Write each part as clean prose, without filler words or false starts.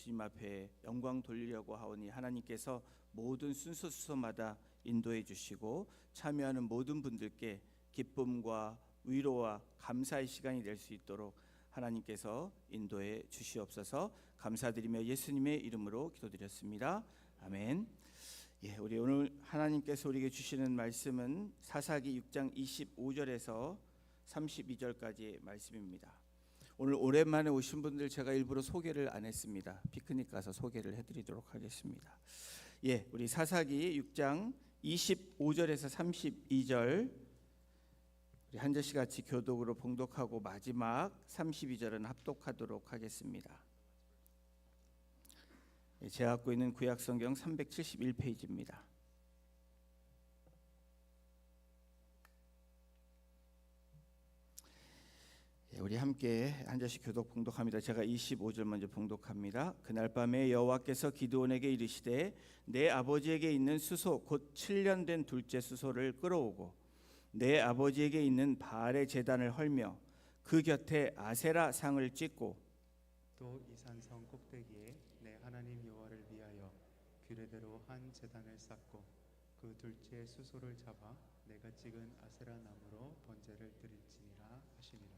주님 앞에 영광 돌리려고 하오니 하나님께서 모든 순서순서마다 인도해 주시고 참여하는 모든 분들께 기쁨과 위로와 감사의 시간이 될 수 있도록 하나님께서 인도해 주시옵소서. 감사드리며 예수님의 이름으로 기도드렸습니다. 아멘. 우리 오늘 하나님께서 우리에게 주시는 말씀은 사사기 6장 25절에서 32절까지의 말씀입니다. 오늘 오랜만에 오신 분들 제가 일부러 소개를 안 했습니다. 피크닉 가서 소개를 해드리도록 하겠습니다. 우리 사사기 6장 25절에서 32절 우리 한 절씩 같이 교독으로 봉독하고 마지막 32절은 합독하도록 하겠습니다. 제가 갖고 있는 구약성경 371페이지입니다. 우리 함께 한 절씩 교독 봉독합니다. 제가 25절 먼저 봉독합니다. 그날 밤에 여호와께서 기드온에게 이르시되 내 아버지에게 있는 수소 곧 7년 된 둘째 수소를 끌어오고 내 아버지에게 있는 바알의 제단을 헐며 그 곁에 아세라 상을 찍고 또 이 산성 꼭대기에 내 하나님 여호와를 위하여 규례대로 한 제단을 쌓고 그 둘째 수소를 잡아 내가 찍은 아세라 나무로 번제를 드릴지니라 하시니라.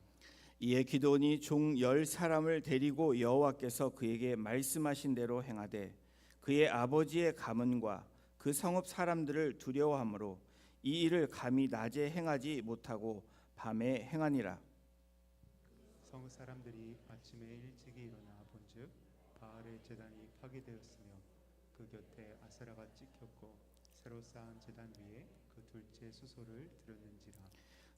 이에 기드온이 종 10사람을 데리고 여호와께서 그에게 말씀하신 대로 행하되 그의 아버지의 가문과 그 성읍 사람들을 두려워하므로 이 일을 감히 낮에 행하지 못하고 밤에 행하니라. 성읍 사람들이 아침에 일찍이 일어나 본즉 바알의 제단이 파괴되었으며 그 곁에 아세라가 찍혔고 새로 쌓은 제단 위에 그 둘째 수소를 들였는지라.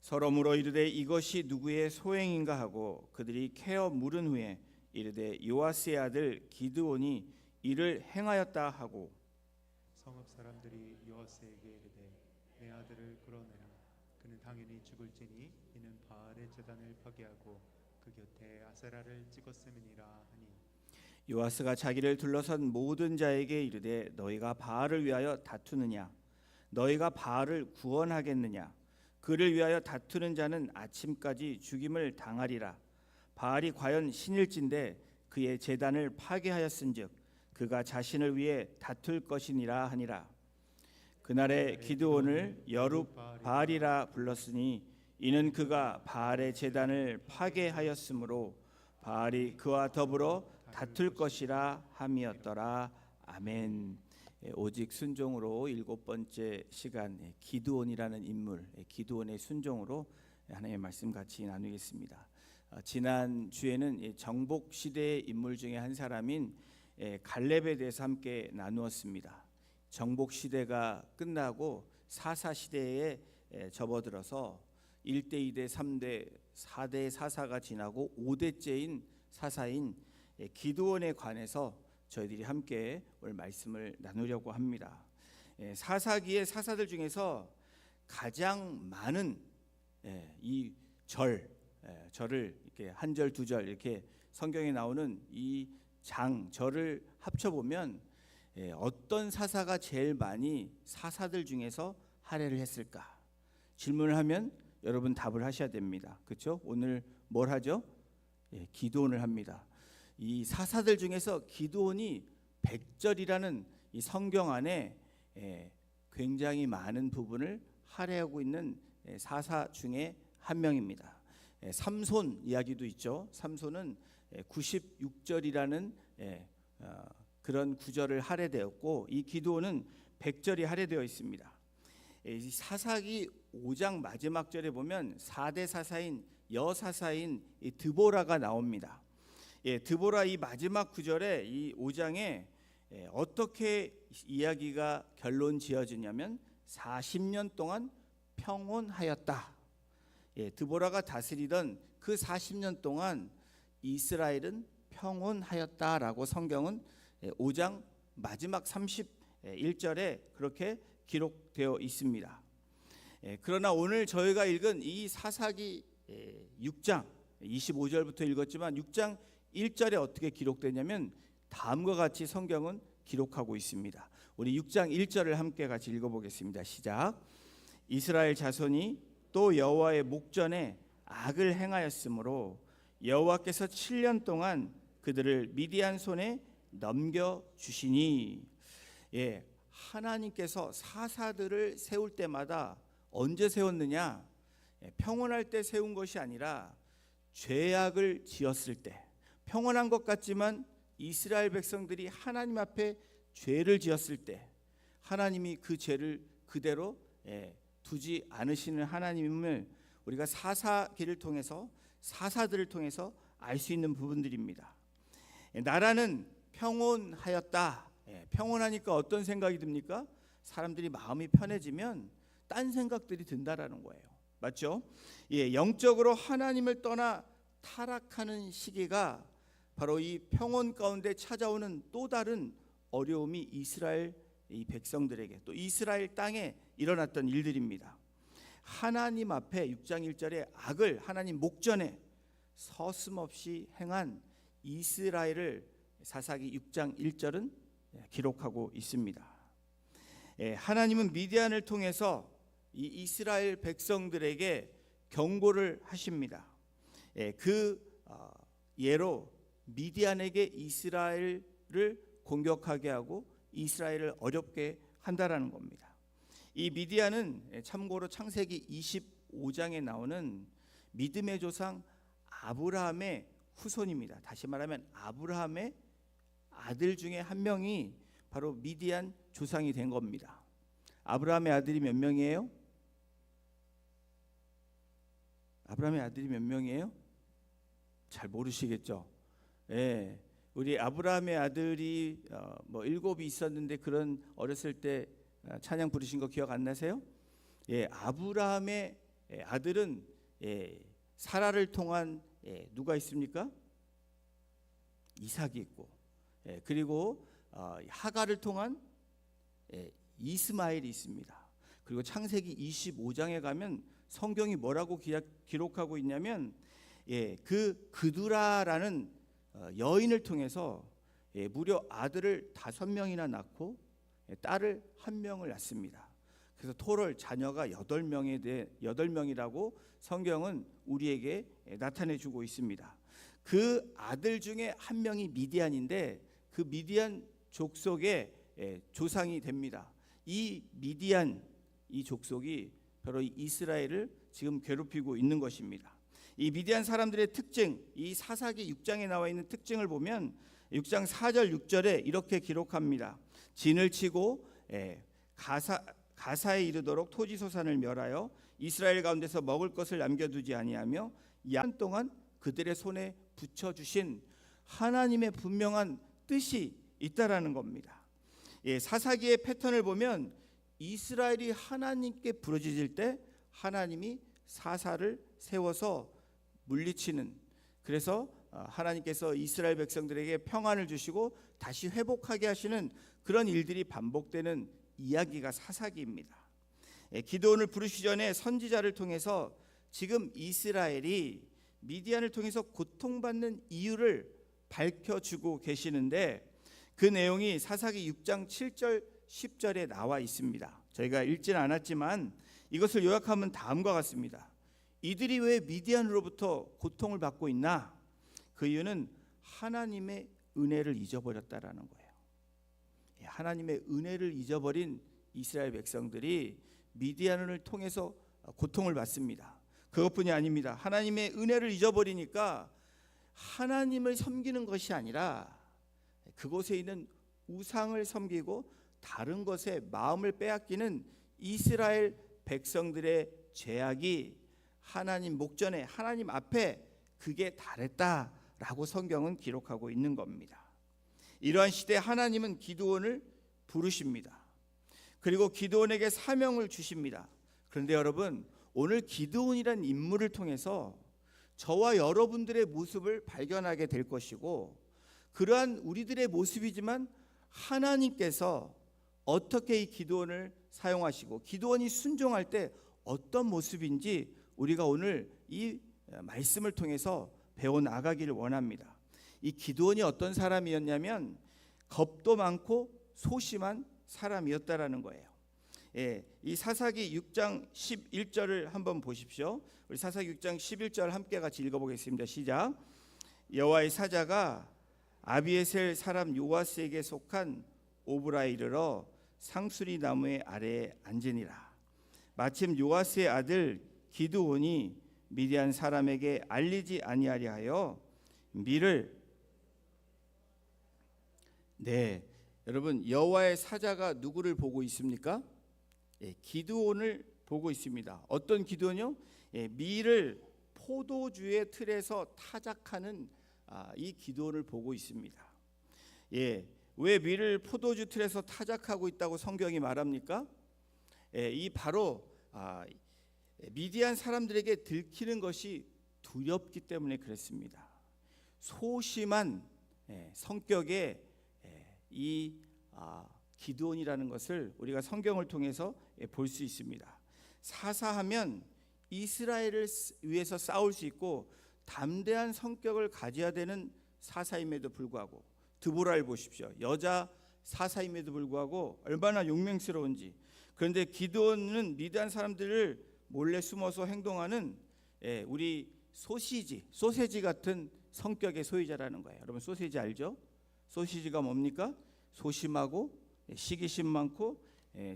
서로 물어 이르되 이것이 누구의 소행인가 하고 그들이 캐어 물은 후에 이르되 요아스의 아들 기드온이 이를 행하였다 하고 성읍 사람들이 요아스에게 이르되 내 아들을 끌어내라. 그는 당연히 죽을지니 이는 바알의 제단을 파괴하고 그 곁에 아세라를 찍었음이니라 하니 요아스가 자기를 둘러선 모든 자에게 이르되 너희가 바알을 위하여 다투느냐 너희가 바알을 구원하겠느냐 그를 위하여 다투는 자는 아침까지 죽임을 당하리라. 바알이 과연 신일진데 그의 제단을 파괴하였은즉 그가 자신을 위해 다툴 것이니라 하니라. 그날에 기드온을 여룹바알이라 불렀으니 이는 그가 바알의 제단을 파괴하였으므로 바알이 그와 더불어 다툴 것이라 함이었더라. 아멘. 오직 순종으로 7번째 시간 기드온이라는 인물, 기드온의 순종으로 하나님의 말씀 같이 나누겠습니다. 지난 주에는 정복 시대의 인물 중에 한 사람인 갈렙에 대해서 함께 나누었습니다. 정복 시대가 끝나고 사사 시대에 접어들어서 1대, 2대, 3대, 4대 사사가 지나고 5대째인 사사인 기드온에 관해서 저희들이 함께 오늘 말씀을 나누려고 합니다. 사사기의 사사들 중에서 가장 많은 이 절을 이렇게 한 절, 두 절 이렇게 성경에 나오는 이 절을 합쳐보면 어떤 사사가 제일 많이 사사들 중에서 할애를 했을까? 질문을 하면 여러분 답을 하셔야 됩니다. 그렇죠? 오늘 뭘 하죠? 기도원을 합니다. 이 사사들 중에서 기드온이 100절이라는 이 성경 안에 굉장히 많은 부분을 할애하고 있는 사사 중에 한 명입니다. 삼손 이야기도 있죠. 삼손은 96절이라는 그런 구절을 할애되었고 이 기드온은 100절이 할애되어 있습니다. 이 사사기 5장 마지막 절에 보면 4대 사사인 여사사인 이 드보라가 나옵니다. 드보라 이 마지막 구절에 이 5장에 어떻게 이야기가 결론 지어지냐면 40년 동안 평온하였다. 드보라가 다스리던 그 40년 동안 이스라엘은 평온하였다라고 성경은 5장 마지막 31절에 그렇게 기록되어 있습니다. 그러나 오늘 저희가 읽은 이 사사기 6장 25절부터 읽었지만 6장 1절에 어떻게 기록되냐면 다음과 같이 성경은 기록하고 있습니다. 우리 6장 1절을 함께 같이 읽어보겠습니다. 시작. 이스라엘 자손이 또 여호와의 목전에 악을 행하였으므로 여호와께서 7년 동안 그들을 미디안 손에 넘겨 주시니. 예, 하나님께서 사사들을 세울 때마다 언제 세웠느냐? 평온할 때 세운 것이 아니라 죄악을 지었을 때. 평온한 것 같지만 이스라엘 백성들이 하나님 앞에 죄를 지었을 때 하나님이 그 죄를 그대로 두지 않으시는 하나님을 우리가 사사기를 통해서, 사사들을 통해서 알 수 있는 부분들입니다. 나라는 평온하였다. 평온하니까 어떤 생각이 듭니까? 사람들이 마음이 편해지면 딴 생각들이 든다라는 거예요. 맞죠? 영적으로 하나님을 떠나 타락하는 시기가 바로 이 평온 가운데 찾아오는 또 다른 어려움이 이스라엘 이 백성들에게, 또 이스라엘 땅에 일어났던 일들입니다. 하나님 앞에 6장 1절에 악을 하나님 목전에 서슴없이 행한 이스라엘을 사사기 6장 1절은 기록하고 있습니다. 하나님은 미디안을 통해서 이 이스라엘 백성들에게 경고를 하십니다. 그 예로 미디안에게 이스라엘을 공격하게 하고 이스라엘을 어렵게 한다라는 겁니다. 이 미디안은 참고로 창세기 25장에 나오는 믿음의 조상 아브라함의 후손입니다. 다시 말하면 아브라함의 아들 중에 한 명이 바로 미디안 조상이 된 겁니다. 아브라함의 아들이 몇 명이에요? 아브라함의 아들이 몇 명이에요? 잘 모르시겠죠? 우리 아브라함의 아들이 7이 있었는데 그런 어렸을 때 찬양 부르신 거 기억 안 나세요? 아브라함의 아들은 사라를 통한 누가 있습니까? 이삭이 있고, 그리고 하갈을 통한 이스마엘이 있습니다. 그리고 창세기 25장에 가면 성경이 뭐라고 기록하고 있냐면 그 그두라라는 여인을 통해서 무려 아들을 5명이나 낳고 딸을 1명을 낳습니다. 그래서 토럴 자녀가 8명이라고 성경은 우리에게 나타내 주고 있습니다. 그 아들 중에 1명이 미디안인데 그 미디안 족속의 조상이 됩니다. 이 미디안 이 족속이 바로 이스라엘을 지금 괴롭히고 있는 것입니다. 이 미디안 사람들의 특징, 이 사사기 6장에 나와 있는 특징을 보면 6장 4절 6절에 이렇게 기록합니다. 진을 치고 가사에 이르도록 토지소산을 멸하여 이스라엘 가운데서 먹을 것을 남겨두지 아니하며 양 동안 그들의 손에 붙여주신 하나님의 분명한 뜻이 있다라는 겁니다. 사사기의 패턴을 보면 이스라엘이 하나님께 부르짖을 때 하나님이 사사를 세워서 물리치는, 그래서 하나님께서 이스라엘 백성들에게 평안을 주시고 다시 회복하게 하시는 그런 일들이 반복되는 이야기가 사사기입니다. 기드온을 부르시기 전에 선지자를 통해서 지금 이스라엘이 미디안을 통해서 고통받는 이유를 밝혀주고 계시는데 그 내용이 사사기 6장 7절 10절에 나와 있습니다. 저희가 읽지는 않았지만 이것을 요약하면 다음과 같습니다. 이들이 왜 미디안으로부터 고통을 받고 있나? 그 이유는 하나님의 은혜를 잊어버렸다라는 거예요. 하나님의 은혜를 잊어버린 이스라엘 백성들이 미디안을 통해서 고통을 받습니다. 그것뿐이 아닙니다. 하나님의 은혜를 잊어버리니까 하나님을 섬기는 것이 아니라 그곳에 있는 우상을 섬기고 다른 것에 마음을 빼앗기는 이스라엘 백성들의 죄악이 하나님 목전에, 하나님 앞에 그게 달했다라고 성경은 기록하고 있는 겁니다. 이러한 시대에 하나님은 기드온을 부르십니다. 그리고 기드온에게 사명을 주십니다. 그런데 여러분, 오늘 기드온이라는 인물을 통해서 저와 여러분들의 모습을 발견하게 될 것이고, 그러한 우리들의 모습이지만 하나님께서 어떻게 이 기드온을 사용하시고 기드온이 순종할 때 어떤 모습인지 우리가 오늘 이 말씀을 통해서 배워나가기를 원합니다. 이 기드온이 어떤 사람이었냐면 겁도 많고 소심한 사람이었다라는 거예요. 이 사사기 6장 11절을 한번 보십시오. 우리 사사기 6장 11절 함께 같이 읽어보겠습니다. 시작. 여호와의 사자가 아비에셀 사람 요아스에게 속한 오브라에 이르러 상수리 나무의 아래에 앉으니라. 마침 요아스의 아들 기드온이 미디안 사람에게 알리지 아니하려 하여 밀을 여러분, 여호와의 사자가 누구를 보고 있습니까? 기드온을 보고 있습니다. 어떤 기드온이요? 밀을 포도주의 틀에서 타작하는 이 기드온을 보고 있습니다. 왜 밀을 포도주 틀에서 타작하고 있다고 성경이 말합니까? 이 바로 미디안 사람들에게 들키는 것이 두렵기 때문에 그랬습니다. 소심한 성격의 이 기드온이라는 것을 우리가 성경을 통해서 볼 수 있습니다. 사사하면 이스라엘을 위해서 싸울 수 있고 담대한 성격을 가져야 되는 사사임에도 불구하고, 드보라를 보십시오. 여자 사사임에도 불구하고 얼마나 용맹스러운지. 그런데 기드온은 미디안 사람들을 몰래 숨어서 행동하는 우리 소시지 같은 성격의 소유자라는 거예요. 여러분, 소시지 알죠? 소시지가 뭡니까? 소심하고 시기심 많고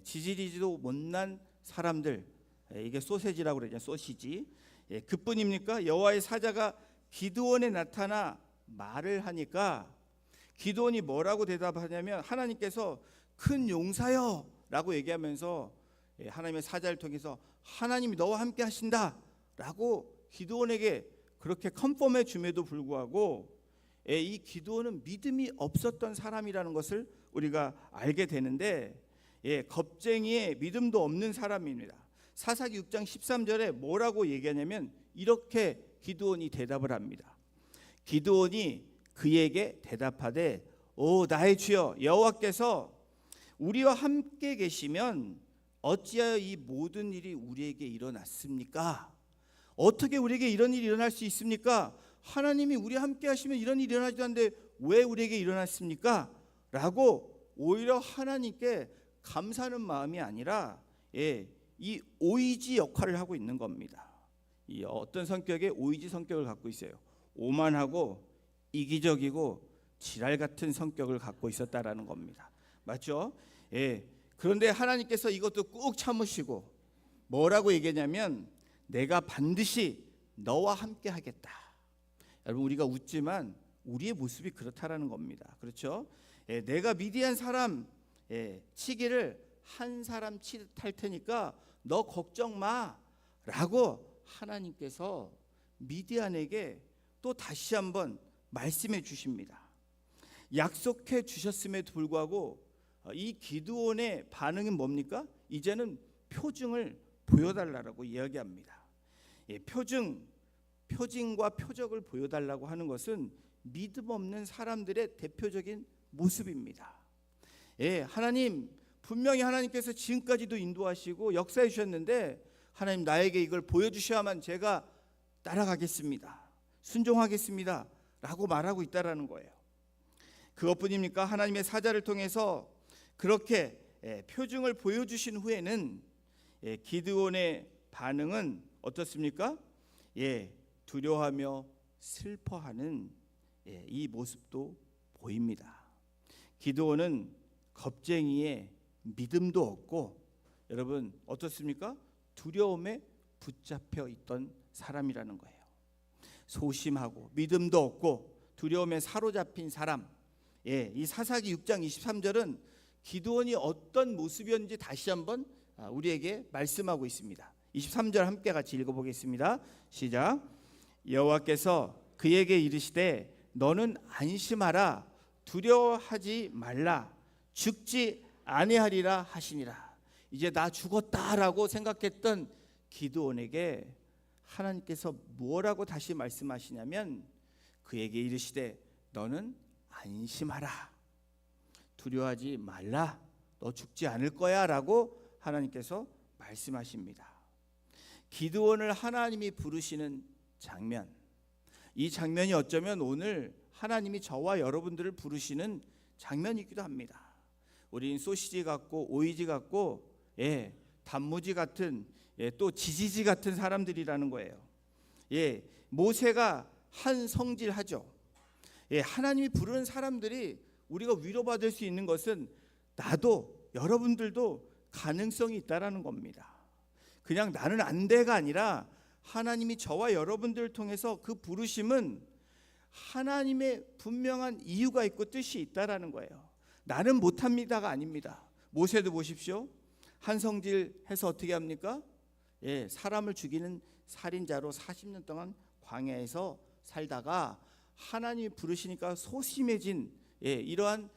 지지리지도 못난 사람들, 이게 소세지라고 그러죠. 소시지. 그뿐입니까? 여호와의 사자가 기드온에 나타나 말을 하니까 기드온이 뭐라고 대답하냐면, 하나님께서 큰 용사여 라고 얘기하면서 하나님의 사자를 통해서 하나님이 너와 함께 하신다 라고 기드온에게 그렇게 컨펌해 줌에도 불구하고 이 기드온은 믿음이 없었던 사람이라는 것을 우리가 알게 되는데, 겁쟁이의 믿음도 없는 사람입니다. 사사기 6장 13절에 뭐라고 얘기하냐면 이렇게 기드온이 대답을 합니다. 기드온이 그에게 대답하되, 오 나의 주여 여호와께서 우리와 함께 계시면 어찌하여 이 모든 일이 우리에게 일어났습니까? 어떻게 우리에게 이런 일이 일어날 수 있습니까? 하나님이 우리와 함께 하시면 이런 일이 일어나지도 않는데 왜 우리에게 일어났습니까? 라고 오히려 하나님께 감사하는 마음이 아니라 이 오이지 역할을 하고 있는 겁니다. 이 어떤 성격의 오이지 성격을 갖고 있어요. 오만하고 이기적이고 지랄 같은 성격을 갖고 있었다라는 겁니다. 맞죠? 그런데 하나님께서 이것도 꾹 참으시고 뭐라고 얘기하냐면, 내가 반드시 너와 함께 하겠다. 여러분, 우리가 웃지만 우리의 모습이 그렇다라는 겁니다. 그렇죠? 내가 미디안 사람 치기를 한 사람 치할 테니까 너 걱정 마 라고 하나님께서 미디안에게 또 다시 한번 말씀해 주십니다. 약속해 주셨음에도 불구하고 이 기드온의 반응은 뭡니까? 이제는 표징을 보여달라고 이야기합니다. 표징과 표적을 보여달라고 하는 것은 믿음 없는 사람들의 대표적인 모습입니다. 하나님, 분명히 하나님께서 지금까지도 인도하시고 역사해 주셨는데, 하나님 나에게 이걸 보여주셔야만 제가 따라가겠습니다, 순종하겠습니다 라고 말하고 있다라는 거예요. 그것뿐입니까? 하나님의 사자를 통해서 그렇게 표징을 보여주신 후에는 기드온의 반응은 어떻습니까? 두려워하며 슬퍼하는 이 모습도 보입니다. 기드온은 겁쟁이의 믿음도 없고, 여러분 어떻습니까? 두려움에 붙잡혀 있던 사람이라는 거예요. 소심하고 믿음도 없고 두려움에 사로잡힌 사람. 이 사사기 6장 23절은 기드온이 어떤 모습이었는지 다시 한번 우리에게 말씀하고 있습니다. 23절 함께 같이 읽어보겠습니다. 시작. 여호와께서 그에게 이르시되 너는 안심하라, 두려워하지 말라, 죽지 아니하리라 하시니라. 이제 나 죽었다라고 생각했던 기드온에게 하나님께서 뭐라고 다시 말씀하시냐면, 그에게 이르시되 너는 안심하라, 두려워하지 말라, 너 죽지 않을 거야 라고 하나님께서 말씀하십니다. 기드온을 하나님이 부르시는 장면, 이 장면이 어쩌면 오늘 하나님이 저와 여러분들을 부르시는 장면이기도 합니다. 우린 소시지 같고 오이지 같고 단무지 같은 또 지지지 같은 사람들이라는 거예요. 모세가 한 성질하죠. 예, 하나님이 부르는 사람들이 우리가 위로받을 수 있는 것은 나도 여러분들도 가능성이 있다라는 겁니다. 그냥 나는 안 돼가 아니라 하나님이 저와 여러분들을 통해서 그 부르심은 하나님의 분명한 이유가 있고 뜻이 있다라는 거예요. 나는 못합니다가 아닙니다. 모세도 보십시오. 한성질 해서 어떻게 합니까? 예, 사람을 죽이는 살인자로 40년 동안 광야에서 살다가 하나님이 부르시니까 소심해진 이러한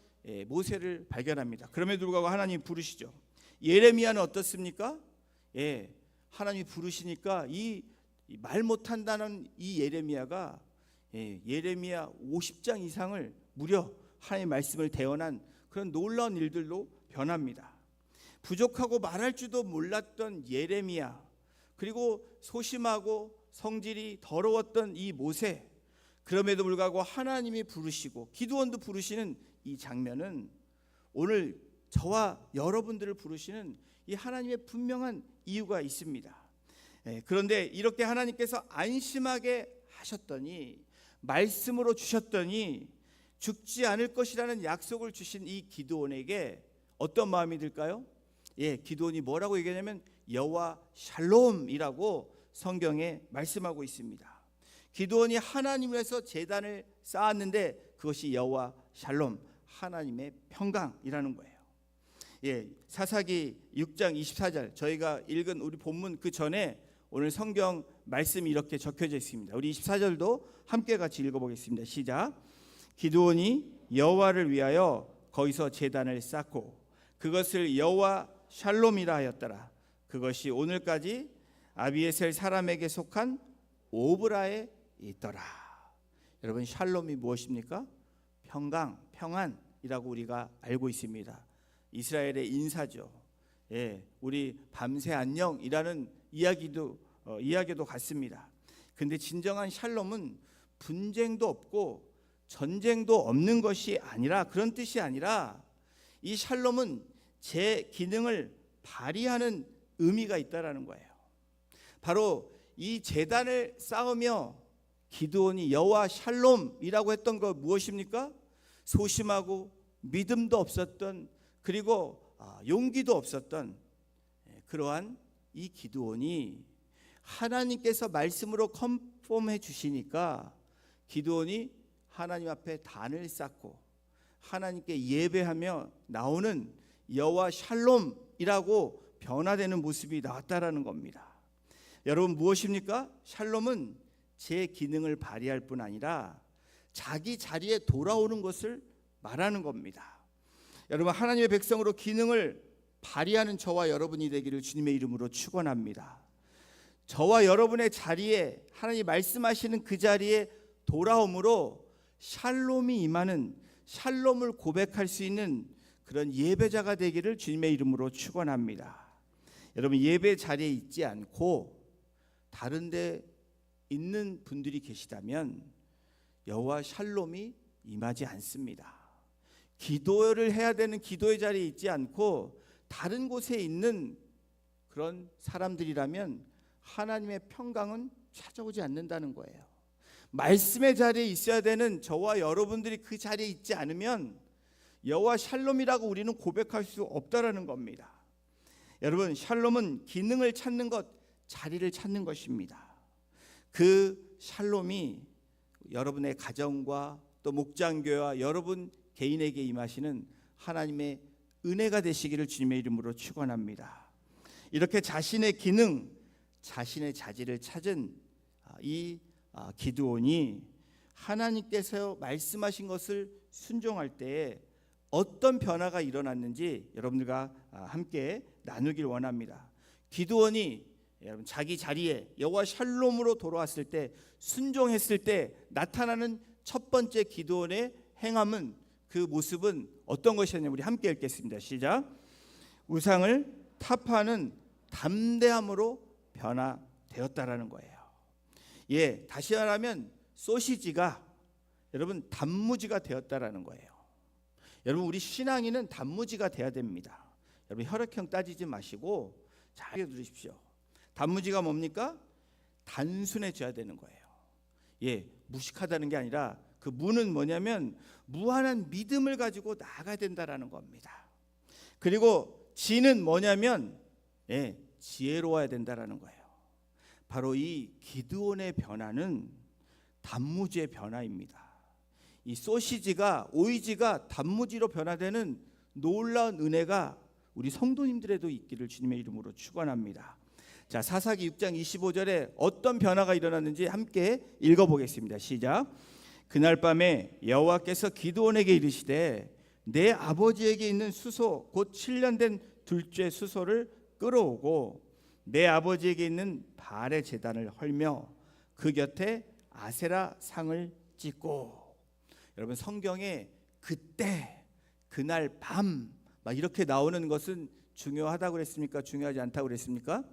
모세를 발견합니다. 그럼에도 불구하고 하나님이 부르시죠. 예레미야는 어떻습니까? 하나님이 부르시니까 이 말 못한다는 이 예레미야가 예레미야 50장 이상을 무려 하나님의 말씀을 대언한 그런 놀라운 일들로 변합니다. 부족하고 말할 줄도 몰랐던 예레미야, 그리고 소심하고 성질이 더러웠던 이 모세, 그럼에도 불구하고 하나님이 부르시고 기드온도 부르시는 이 장면은 오늘 저와 여러분들을 부르시는 이 하나님의 분명한 이유가 있습니다. 그런데 이렇게 하나님께서 안심하게 하셨더니, 말씀으로 주셨더니 죽지 않을 것이라는 약속을 주신 이 기드온에게 어떤 마음이 들까요? 기드온이 뭐라고 얘기하냐면 여호와 샬롬이라고 성경에 말씀하고 있습니다. 기드온이 하나님을 위해서 제단을 쌓았는데 그것이 여호와 샬롬, 하나님의 평강이라는 거예요. 사사기 6장 24절, 저희가 읽은 우리 본문 그 전에 오늘 성경 말씀이 이렇게 적혀져 있습니다. 우리 24절도 함께 같이 읽어보겠습니다. 시작. 기드온이 여호와를 위하여 거기서 제단을 쌓고 그것을 여호와 샬롬이라 하였더라. 그것이 오늘까지 아비에셀 사람에게 속한 오브라에 있더라. 여러분, 샬롬이 무엇입니까? 평강, 평안이라고 우리가 알고 있습니다. 이스라엘의 인사죠. 우리 밤새 안녕이라는 이야기도 같습니다. 근데 진정한 샬롬은 분쟁도 없고 전쟁도 없는 것이 아니라, 그런 뜻이 아니라 이 샬롬은 제 기능을 발휘하는 의미가 있다라는 거예요. 바로 이 제단을 쌓으며 기드온이 여호와 샬롬이라고 했던 거 무엇입니까? 소심하고 믿음도 없었던, 그리고 용기도 없었던 그러한 이 기드온이 하나님께서 말씀으로 컨펌해 주시니까 기드온이 하나님 앞에 단을 쌓고 하나님께 예배하며 나오는 여호와 샬롬이라고 변화되는 모습이 나왔다라는 겁니다. 여러분, 무엇입니까? 샬롬은 제 기능을 발휘할 뿐 아니라 자기 자리에 돌아오는 것을 말하는 겁니다. 여러분, 하나님의 백성으로 기능을 발휘하는 저와 여러분이 되기를 주님의 이름으로 축원합니다. 저와 여러분의 자리에, 하나님이 말씀하시는 그 자리에 돌아옴으로 샬롬이 임하는, 샬롬을 고백할 수 있는 그런 예배자가 되기를 주님의 이름으로 축원합니다. 여러분, 예배 자리에 있지 않고 다른 데 있는 분들이 계시다면 여호와 샬롬이 임하지 않습니다. 기도를 해야 되는 기도의 자리에 있지 않고 다른 곳에 있는 그런 사람들이라면 하나님의 평강은 찾아오지 않는다는 거예요. 말씀의 자리에 있어야 되는 저와 여러분들이 그 자리에 있지 않으면 여호와 샬롬이라고 우리는 고백할 수 없다라는 겁니다. 여러분, 샬롬은 기능을 찾는 것, 자리를 찾는 것입니다. 그 샬롬이 여러분의 가정과 또 목장교회와 여러분 개인에게 임하시는 하나님의 은혜가 되시기를 주님의 이름으로 축원합니다. 이렇게 자신의 기능, 자신의 자질을 찾은 이 기드온이 하나님께서 말씀하신 것을 순종할 때에 어떤 변화가 일어났는지 여러분들과 함께 나누길 원합니다. 기드온이 여러분 자기 자리에 여호와 샬롬으로 돌아왔을 때, 순종했을 때 나타나는 첫 번째 기드온의 행함은, 그 모습은 어떤 것이었냐면 우리 함께 읽겠습니다. 시작. 우상을 타파하는 담대함으로 변화되었다라는 거예요. 다시 말하면 소시지가 여러분 단무지가 되었다라는 거예요. 여러분, 우리 신앙인은 단무지가 돼야 됩니다. 여러분, 혈액형 따지지 마시고 잘 들으십시오. 단무지가 뭡니까? 단순해져야 되는 거예요. 무식하다는 게 아니라 그 무는 뭐냐면 무한한 믿음을 가지고 나아가야 된다라는 겁니다. 그리고 지는 뭐냐면 지혜로워야 된다라는 거예요. 바로 이 기드온의 변화는 단무지의 변화입니다. 이 소시지가 오이지가 단무지로 변화되는 놀라운 은혜가 우리 성도님들에도 있기를 주님의 이름으로 축원합니다. 자, 사사기 6장 25절에 어떤 변화가 일어났는지 함께 읽어보겠습니다. 시작. 그날 밤에 여호와께서 기드온에게 이르시되 내 아버지에게 있는 수소 곧 7년 된 둘째 수소를 끌어오고 내 아버지에게 있는 바알의 제단을 헐며 그 곁에 아세라 상을 찍고. 여러분, 성경에 그때 그날 밤 막 이렇게 나오는 것은 중요하다고 그랬습니까? 중요하지 않다고 그랬습니까?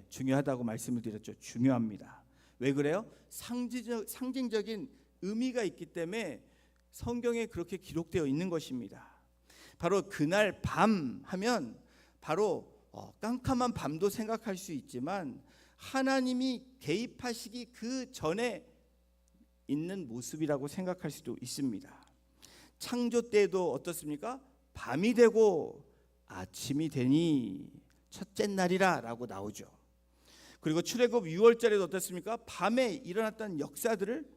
중요하다고 말씀을 드렸죠. 중요합니다. 왜 그래요? 상징적인 의미가 있기 때문에 성경에 그렇게 기록되어 있는 것입니다. 바로 그날 밤 하면 바로 깜깜한 밤도 생각할 수 있지만 하나님이 개입하시기 그 전에 있는 모습이라고 생각할 수도 있습니다. 창조 때도 어떻습니까? 밤이 되고 아침이 되니 첫째 날이라 라고 나오죠. 그리고 출애굽 6월절에도 어떻습니까? 밤에 일어났던 역사들을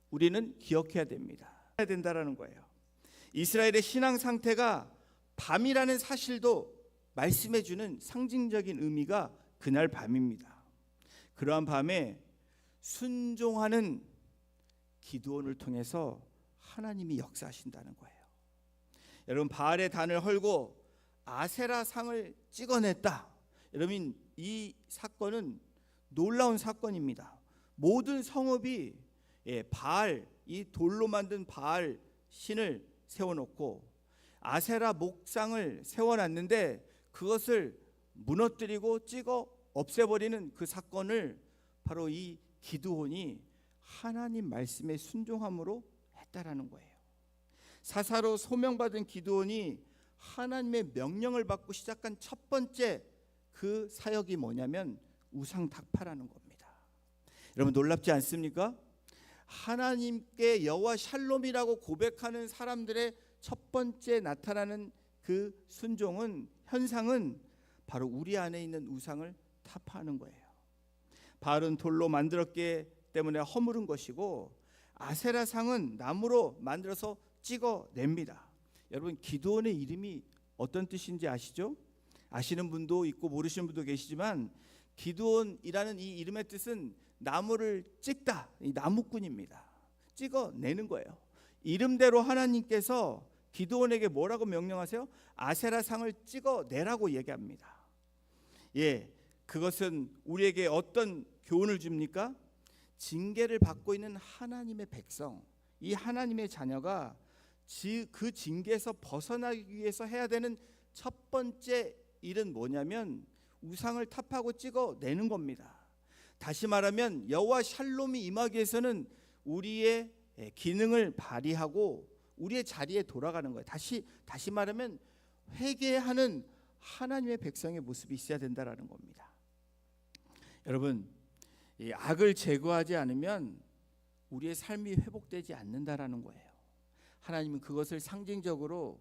우리는 기억해야 됩니다. 해야 된다라는 거예요. 이스라엘의 신앙 상태가 밤이라는 사실도 말씀해 주는 상징적인 의미가 그날 밤입니다. 그러한 밤에 순종하는 기드온을 통해서 하나님이 역사하신다는 거예요. 여러분, 바알의 단을 헐고 아세라 상을 찍어냈다. 여러분, 이 사건은 놀라운 사건입니다. 모든 성읍이 바알, 이 돌로 만든 바알 신을 세워놓고 아세라 목상을 세워놨는데 그것을 무너뜨리고 찍어 없애버리는 그 사건을 바로 이 기드온이 하나님 말씀에 순종함으로 했다라는 거예요. 사사로 소명받은 기드온이 하나님의 명령을 받고 시작한 첫 번째 그 사역이 뭐냐면 우상 탁파라는 겁니다. 여러분, 놀랍지 않습니까? 하나님께 여호와 샬롬이라고 고백하는 사람들의 첫 번째 나타나는 그 순종은, 현상은 바로 우리 안에 있는 우상을 타파하는 거예요. 바알은 돌로 만들었기 때문에 허물은 것이고 아세라 상은 나무로 만들어서 찍어냅니다. 여러분, 기드온의 이름이 어떤 뜻인지 아시죠? 아시는 분도 있고 모르시는 분도 계시지만 기드온이라는 이 이름의 뜻은 나무를 찍다, 이 나무꾼입니다. 찍어내는 거예요. 이름대로 하나님께서 기드온에게 뭐라고 명령하세요? 아세라 상을 찍어내라고 얘기합니다. 그것은 우리에게 어떤 교훈을 줍니까? 징계를 받고 있는 하나님의 백성, 이 하나님의 자녀가 그 징계에서 벗어나기 위해서 해야 되는 첫 번째 일은 뭐냐면 우상을 탑하고 찍어내는 겁니다. 다시 말하면 여호와 샬롬이 임하기 위해서는 우리의 기능을 발휘하고 우리의 자리에 돌아가는 거예요. 다시 말하면 회개하는 하나님의 백성의 모습이 있어야 된다라는 겁니다. 여러분, 이 악을 제거하지 않으면 우리의 삶이 회복되지 않는다라는 거예요. 하나님은 그것을 상징적으로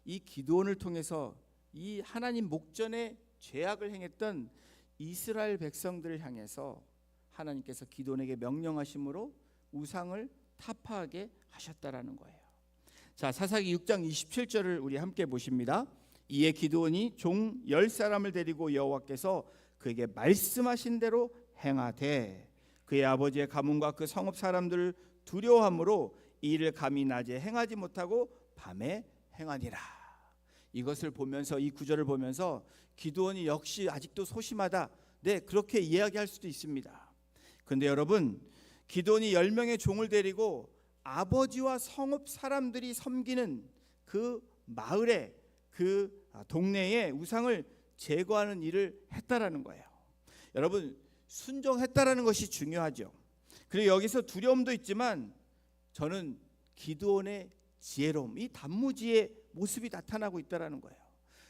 이 기드온을 통해서 이 하나님 목전에 죄악을 행했던 이스라엘 백성들을 향해서 하나님께서 기드온에게 명령하심으로 우상을 타파하게 하셨다라는 거예요. 자, 사사기 6장 27절을 우리 함께 보십니다. 이에 기드온이 종 10사람을 데리고 여호와께서 그에게 말씀하신 대로 행하되 그의 아버지의 가문과 그 성읍 사람들을 두려워함으로 이 일을 감히 낮에 행하지 못하고 밤에 행하니라. 이것을 보면서, 이 구절을 보면서 기드온이 역시 아직도 소심하다, 그렇게 이야기할 수도 있습니다. 그런데 여러분, 기드온이 10명의 종을 데리고 아버지와 성읍 사람들이 섬기는 그 마을에, 그 동네에 우상을 제거하는 일을 했다라는 거예요. 여러분, 순종했다라는 것이 중요하죠. 그리고 여기서 두려움도 있지만 저는 기드온의 지혜로움, 이 단무지의 모습이 나타나고 있다라는 거예요.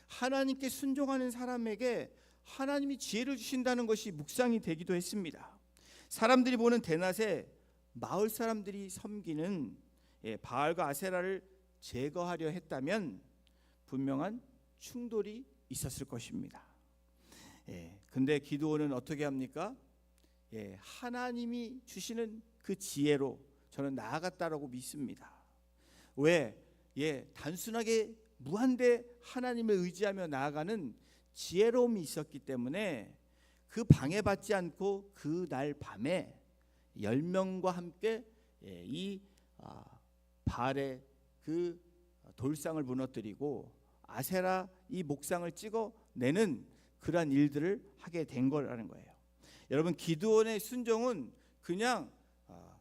하나님께 순종하는 사람에게 하나님이 지혜를 주신다는 것이 묵상이 되기도 했습니다. 사람들이 보는 대낮에 마을 사람들이 섬기는 바알과 아세라를 제거하려 했다면 분명한 충돌이 있었을 것입니다. 근데 기드온은 어떻게 합니까? 하나님이 주시는 그 지혜로 저는 나아갔다라고 믿습니다. 왜? 단순하게 무한대 하나님을 의지하며 나아가는 지혜로움이 있었기 때문에 그 방해받지 않고 그 날 밤에 10명과 함께 이 바알의 그 돌상을 무너뜨리고 아세라 이 목상을 찍어내는 그러한 일들을 하게 된 거라는 거예요. 여러분, 기드온의 순종은 그냥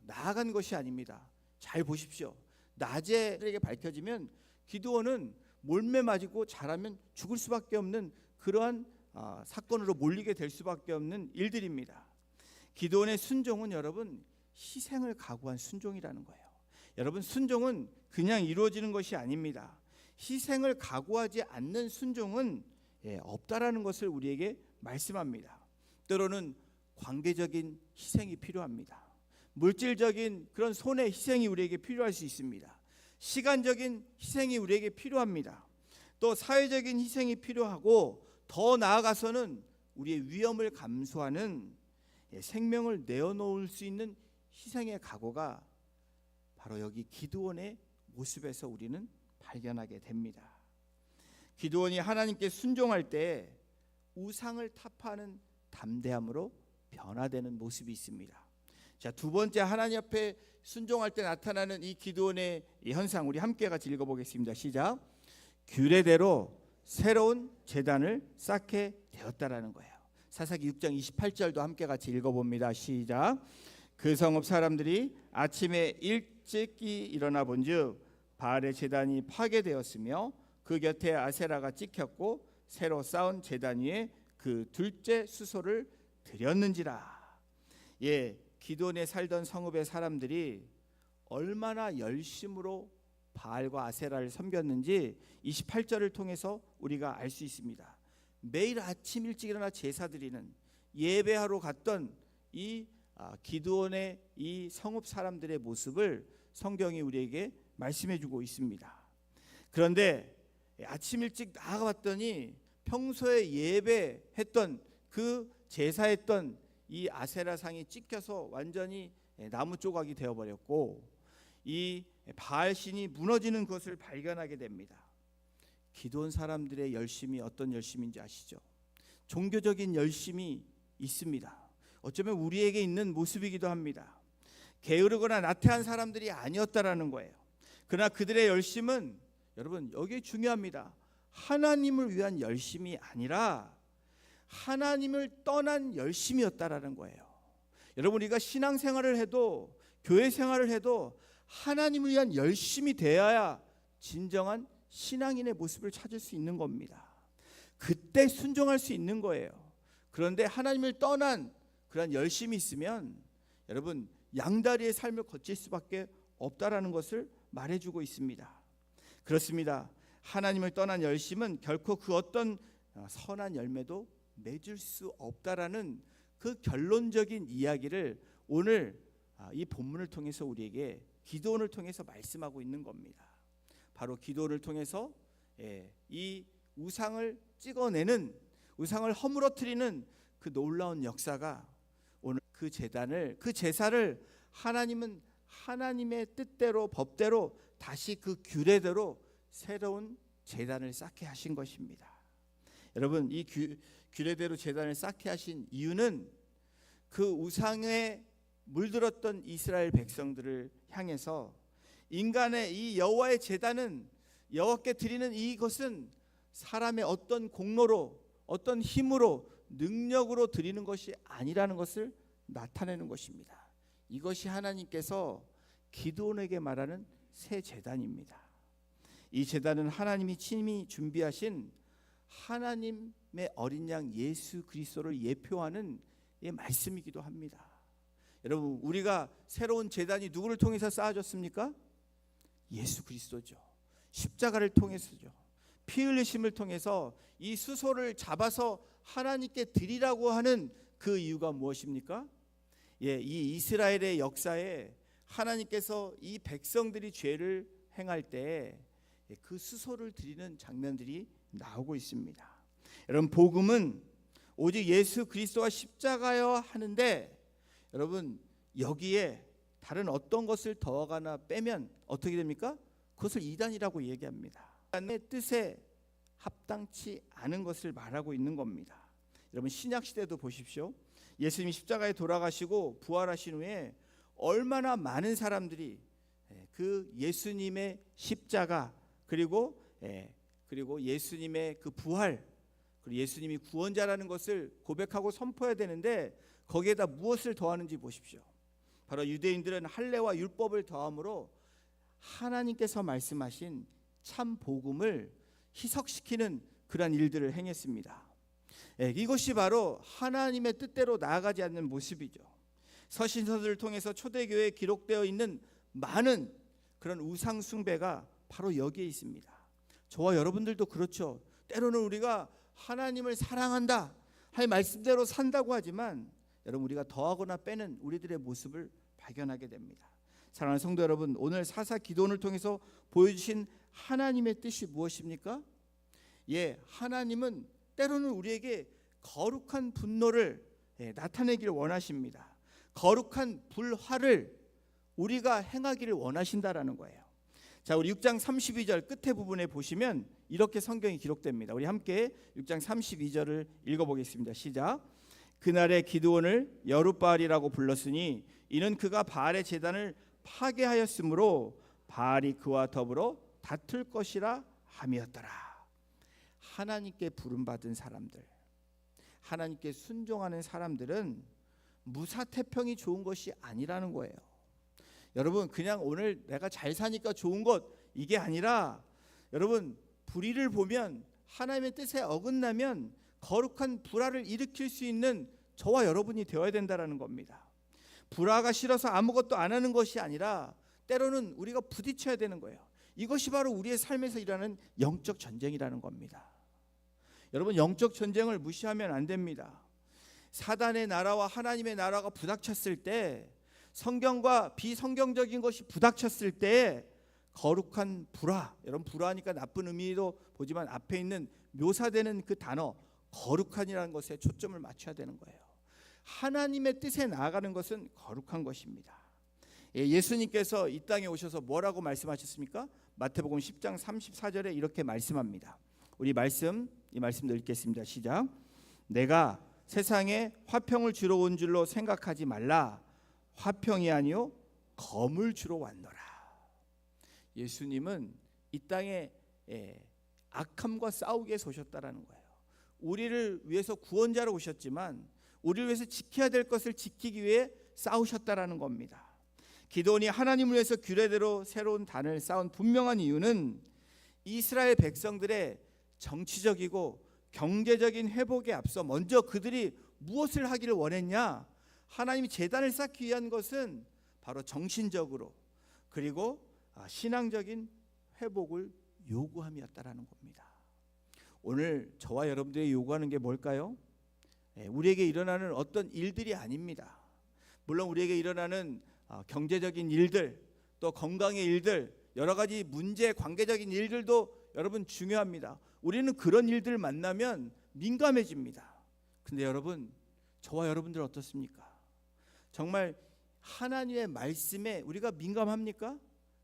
나아간 것이 아닙니다. 잘 보십시오. 낮에 그에게 밝혀지면 기드온은 몰매 맞고 잘하면 죽을 수밖에 없는 그러한 사건으로 몰리게 될 수밖에 없는 일들입니다. 기드온의 순종은 여러분 희생을 각오한 순종이라는 거예요. 여러분, 순종은 그냥 이루어지는 것이 아닙니다. 희생을 각오하지 않는 순종은 없다라는 것을 우리에게 말씀합니다. 때로는 관계적인 희생이 필요합니다. 물질적인 그런 손해 희생이 우리에게 필요할 수 있습니다. 시간적인 희생이 우리에게 필요합니다. 또 사회적인 희생이 필요하고 더 나아가서는 우리의 위험을 감수하는 생명을 내어놓을 수 있는 희생의 각오가 바로 여기 기드온의 모습에서 우리는 발견하게 됩니다. 기드온이 하나님께 순종할 때 우상을 타파하는 담대함으로 변화되는 모습이 있습니다. 자, 두 번째, 하나님 앞에 순종할 때 나타나는 이 기드온의 이 현상, 우리 함께 같이 읽어보겠습니다. 시작. 규례대로 새로운 제단을 쌓게 되었다라는 거예요. 사사기 6장 28절도 함께 같이 읽어봅니다. 시작. 그 성읍 사람들이 아침에 일찍이 일어나 본즉 바알의 제단이 파괴되었으며 그 곁에 아세라가 찍혔고 새로 쌓은 제단 위에 그 둘째 수소를 드렸는지라. 기드온에 살던 성읍의 사람들이 얼마나 열심으로 바알과 아세라를 섬겼는지 28절을 통해서 우리가 알 수 있습니다. 매일 아침 일찍 일어나 제사 드리는 예배하러 갔던 이 기드온의 이 성읍 사람들의 모습을 성경이 우리에게 말씀해주고 있습니다. 그런데 아침 일찍 나가봤더니 평소에 예배했던 그 제사했던 이 아세라 상이 찍혀서 완전히 나무 조각이 되어버렸고 이 바알 신이 무너지는 것을 발견하게 됩니다. 기드온 사람들의 열심이 어떤 열심인지 아시죠? 종교적인 열심이 있습니다. 어쩌면 우리에게 있는 모습이기도 합니다. 게으르거나 나태한 사람들이 아니었다라는 거예요. 그러나 그들의 열심은 여러분 여기 중요합니다. 하나님을 위한 열심이 아니라 하나님을 떠난 열심이었다라는 거예요. 여러분, 우리가 신앙생활을 해도 교회 생활을 해도 하나님을 위한 열심이 되어야 진정한 신앙인의 모습을 찾을 수 있는 겁니다. 그때 순종할 수 있는 거예요. 그런데 하나님을 떠난 그런 열심이 있으면 여러분 양다리의 삶을 거칠 수밖에 없다라는 것을 말해주고 있습니다. 그렇습니다. 하나님을 떠난 열심은 결코 그 어떤 선한 열매도 맺을 수 없다라는 그 결론적인 이야기를 오늘 이 본문을 통해서 우리에게 기드온을 통해서 말씀하고 있는 겁니다. 바로 기드온을 통해서 이 우상을 찍어내는, 우상을 허물어뜨리는 그 놀라운 역사가 오늘 그 제사를 하나님은 하나님의 뜻대로 법대로 다시 그 규례대로 새로운 제단을 쌓게 하신 것입니다. 여러분, 이 규례대로 제단을 쌓게 하신 이유는 그 우상에 물들었던 이스라엘 백성들을 향해서 인간의 이 여호와의 제단은, 여호와께 드리는 이것은 사람의 어떤 공로로, 어떤 힘으로, 능력으로 드리는 것이 아니라는 것을 나타내는 것입니다. 이것이 하나님께서 기드온에게 말하는 새 제단입니다. 이 제단은 하나님이 친히 준비하신 하나님의 어린 양 예수 그리스도를 예표하는 말씀이기도 합니다. 여러분, 우리가 새로운 제단이 누구를 통해서 쌓아졌습니까? 예수 그리스도죠. 십자가를 통해서죠. 피 흘리심을 통해서 이 수소를 잡아서 하나님께 드리라고 하는 그 이유가 무엇입니까? 이 이스라엘의 역사에 하나님께서 이 백성들이 죄를 행할 때 그 수소를 드리는 장면들이 나오고 있습니다. 여러분, 복음은 오직 예수 그리스도가 십자가여 하는데, 여러분 여기에 다른 어떤 것을 더하거나 빼면 어떻게 됩니까? 그것을 이단이라고 얘기합니다. 이단의 뜻에 합당치 않은 것을 말하고 있는 겁니다. 여러분, 신약 시대도 보십시오. 예수님이 십자가에 돌아가시고 부활하신 후에 얼마나 많은 사람들이 그 예수님의 십자가 그리고 예수님의 그 부활, 그리고 예수님이 구원자라는 것을 고백하고 선포해야 되는데, 거기에다 무엇을 더하는지 보십시오. 바로 유대인들은 할례와 율법을 더함으로 하나님께서 말씀하신 참 복음을 희석시키는 그러한 일들을 행했습니다. 이것이 바로 하나님의 뜻대로 나아가지 않는 모습이죠. 서신서들을 통해서 초대교회에 기록되어 있는 많은 그런 우상 숭배가 바로 여기에 있습니다. 저와 여러분들도 그렇죠. 때로는 우리가 하나님을 사랑한다 할 말씀대로 산다고 하지만, 여러분 우리가 더하거나 빼는 우리들의 모습을 발견하게 됩니다. 사랑하는 성도 여러분, 오늘 사사 기도원을 통해서 보여주신 하나님의 뜻이 무엇입니까? 하나님은 때로는 우리에게 거룩한 분노를 나타내기를 원하십니다. 거룩한 불화를 우리가 행하기를 원하신다라는 거예요. 자, 우리 6장 32절 끝에 부분에 보시면 이렇게 성경이 기록됩니다. 우리 함께 6장 32절을 읽어보겠습니다. 시작. 그날의 기드온을 여룻바알이라고 불렀으니 이는 그가 바알의 제단을 파괴하였으므로 바알이 그와 더불어 다툴 것이라 함이었더라. 하나님께 부름받은 사람들, 하나님께 순종하는 사람들은 무사태평이 좋은 것이 아니라는 거예요. 여러분, 그냥 오늘 내가 잘 사니까 좋은 것, 이게 아니라, 여러분 불의를 보면, 하나님의 뜻에 어긋나면 거룩한 불화를 일으킬 수 있는 저와 여러분이 되어야 된다는 겁니다. 불화가 싫어서 아무것도 안 하는 것이 아니라 때로는 우리가 부딪혀야 되는 거예요. 이것이 바로 우리의 삶에서 일하는 영적 전쟁이라는 겁니다. 여러분, 영적 전쟁을 무시하면 안 됩니다. 사단의 나라와 하나님의 나라가 부닥쳤을 때, 성경과 비성경적인 것이 부닥쳤을 때 거룩한 불화, 여러분 불화하니까 나쁜 의미로 보지만 앞에 있는 묘사되는 그 단어 거룩한이라는 것에 초점을 맞춰야 되는 거예요. 하나님의 뜻에 나아가는 것은 거룩한 것입니다. 예수님께서 이 땅에 오셔서 뭐라고 말씀하셨습니까? 마태복음 10장 34절에 이렇게 말씀합니다. 우리 이 말씀도 읽겠습니다. 시작. 내가 세상에 화평을 주러 온 줄로 생각하지 말라. 화평이 아니요 검을 주러 왔노라. 예수님은 이 땅에 악함과 싸우기 위해서 오셨다라는 거예요. 우리를 위해서 구원자로 오셨지만 우리를 위해서 지켜야 될 것을 지키기 위해 싸우셨다라는 겁니다. 기드온이 하나님을 위해서 규례대로 새로운 단을 쌓은 분명한 이유는 이스라엘 백성들의 정치적이고 경제적인 회복에 앞서 먼저 그들이 무엇을 하기를 원했냐? 하나님이 제단을 쌓기 위한 것은 바로 정신적으로 그리고 신앙적인 회복을 요구함이었다라는 겁니다. 오늘 저와 여러분들이 요구하는 게 뭘까요? 우리에게 일어나는 어떤 일들이 아닙니다. 물론 우리에게 일어나는 경제적인 일들, 또 건강의 일들, 여러 가지 문제, 관계적인 일들도 여러분 중요합니다. 우리는 그런 일들을 만나면 민감해집니다. 근데 여러분, 저와 여러분들 어떻습니까? 정말 하나님의 말씀에 우리가 민감합니까?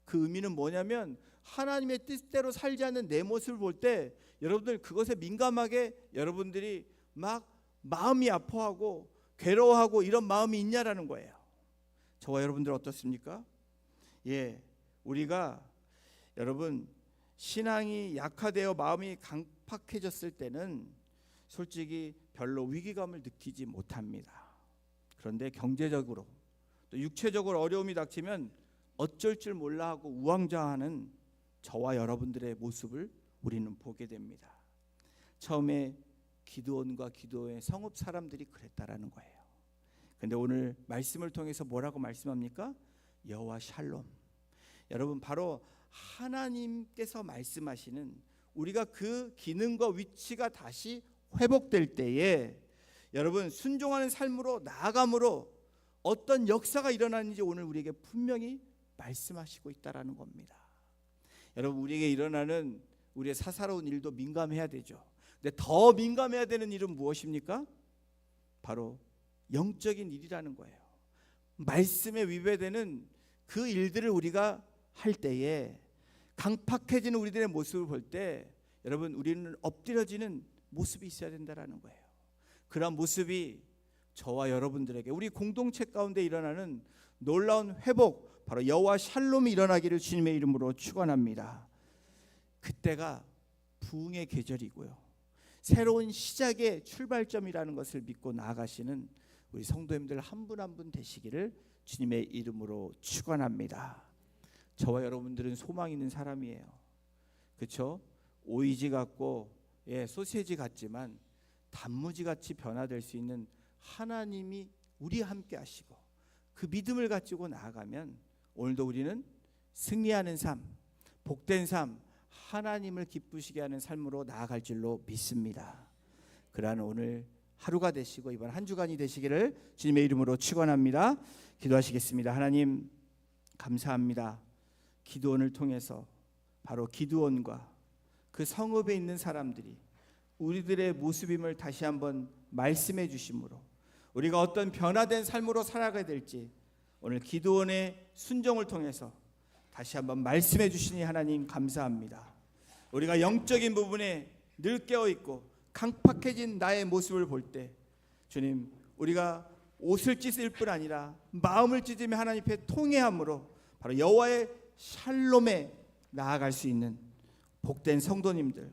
그 의미는 뭐냐면 하나님의 뜻대로 살지 않는 내 모습을 볼 때 여러분들 그것에 민감하게 여러분들이 막 마음이 아파하고 괴로워하고 이런 마음이 있냐라는 거예요. 저와 여러분들 어떻습니까? 우리가 여러분 신앙이 약화되어 마음이 강팍해졌을 때는 솔직히 별로 위기감을 느끼지 못합니다. 그런데 경제적으로 또 육체적으로 어려움이 닥치면 어쩔 줄 몰라 하고 우왕좌왕하는 저와 여러분들의 모습을 우리는 보게 됩니다. 처음에 기드온과 기드온의 성읍 사람들이 그랬다라는 거예요. 근데 오늘 말씀을 통해서 뭐라고 말씀합니까? 여호와 샬롬. 여러분, 바로 하나님께서 말씀하시는 우리가 그 기능과 위치가 다시 회복될 때에 여러분 순종하는 삶으로 나아감으로 어떤 역사가 일어나는지 오늘 우리에게 분명히 말씀하시고 있다라는 겁니다. 여러분, 우리에게 일어나는 우리의 사사로운 일도 민감해야 되죠. 근데 더 민감해야 되는 일은 무엇입니까? 바로 영적인 일이라는 거예요. 말씀에 위배되는 그 일들을 우리가 할 때에 강팍해지는 우리들의 모습을 볼 때 여러분, 우리는 엎드려지는 모습이 있어야 된다라는 거예요. 그런 모습이 저와 여러분들에게 우리 공동체 가운데 일어나는 놀라운 회복, 바로 여호와 샬롬이 일어나기를 주님의 이름으로 축원합니다. 그때가 부흥의 계절이고요, 새로운 시작의 출발점이라는 것을 믿고 나아가시는 우리 성도님들 한 분 한 분 되시기를 주님의 이름으로 축원합니다. 저와 여러분들은 소망 있는 사람이에요. 그렇죠? 오이지 같고 소세지 같지만 단무지 같이 변화될 수 있는 하나님이 우리와 함께 하시고 그 믿음을 가지고 나아가면 오늘도 우리는 승리하는 삶, 복된 삶, 하나님을 기쁘시게 하는 삶으로 나아갈 줄로 믿습니다. 그러한 오늘 하루가 되시고 이번 한 주간이 되시기를 주님의 이름으로 축원합니다. 기도하시겠습니다. 하나님, 감사합니다. 기도원을 통해서 바로 기드온과 그 성읍에 있는 사람들이 우리들의 모습임을 다시 한번 말씀해 주심으로 우리가 어떤 변화된 삶으로 살아가야 될지 오늘 기드온의 순종을 통해서 다시 한번 말씀해 주시니 하나님 감사합니다. 우리가 영적인 부분에 늘 깨어있고 강팍해진 나의 모습을 볼 때 주님, 우리가 옷을 찢을 뿐 아니라 마음을 찢으며 하나님 앞에 통회함으로 바로 여호와의 샬롬에 나아갈 수 있는 복된 성도님들,